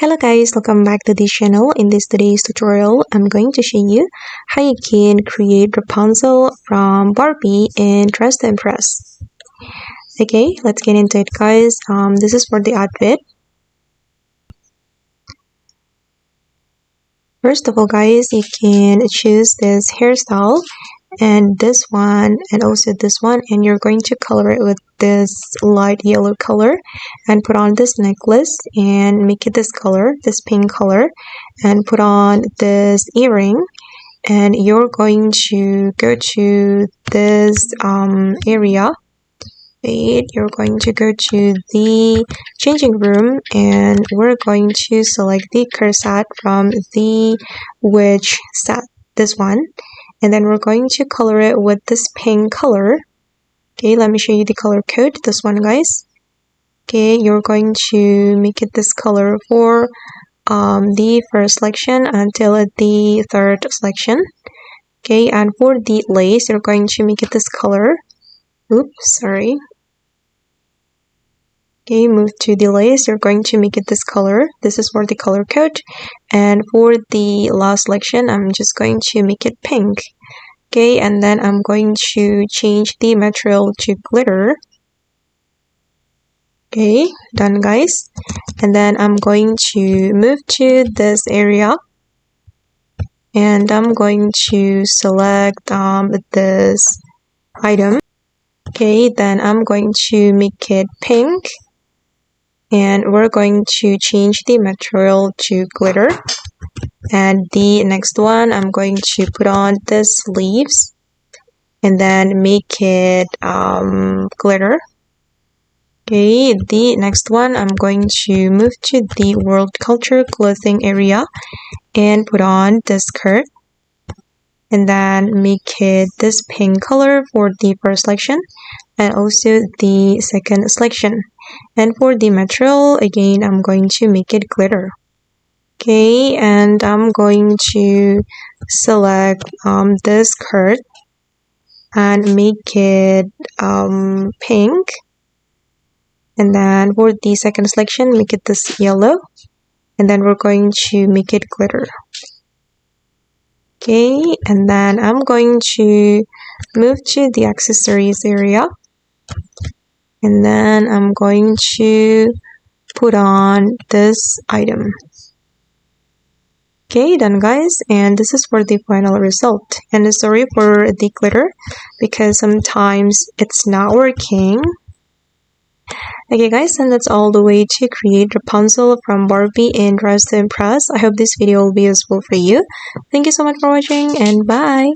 Hello guys, welcome back to this channel. In this today's tutorial, I'm going to show you how you can create Rapunzel from Barbie in Dress to Impress. Okay, let's get into it guys. This is for the outfit. First of all guys, you can choose this hairstyle and this one and also this one, and you're going to color it with this light yellow color and put on this necklace and make it this color, this pink color, and put on this earring. And you're going to go to this area. Wait, you're going to go to the changing room and we're going to select the corset from the witch set, this one. And then we're going to color it with this pink color. Okay, let me show you the color code, this one guys. Okay, you're going to make it this color for the first selection until the third selection. Okay, and for the lace, you're going to make it this color. Oops, sorry. Okay, move to the lace, you're going to make it this color. This is for the color code. And for the last selection, I'm just going to make it pink. Okay, and then I'm going to change the material to glitter. Okay, done guys. And then I'm going to move to this area. And I'm going to select this item. Okay, then I'm going to make it pink. And we're going to change the material to glitter. And the next one, I'm going to put on the sleeves and then make it glitter. Okay, the next one, I'm going to move to the world culture clothing area and put on the skirt. And then make it this pink color for the first selection and also the second selection. And for the material, again, I'm going to make it glitter. Okay, and I'm going to select this skirt and make it pink. And then for the second selection, make it this yellow. And then we're going to make it glitter. Okay, and then I'm going to move to the accessories area. And then I'm going to put on this item. Okay, done guys, and this is for the final result. And sorry for the glitter because sometimes it's not working. Okay guys, and that's all the way to create Rapunzel from Barbie in Dress to Impress. I hope this video will be useful for you. Thank you so much for watching and bye!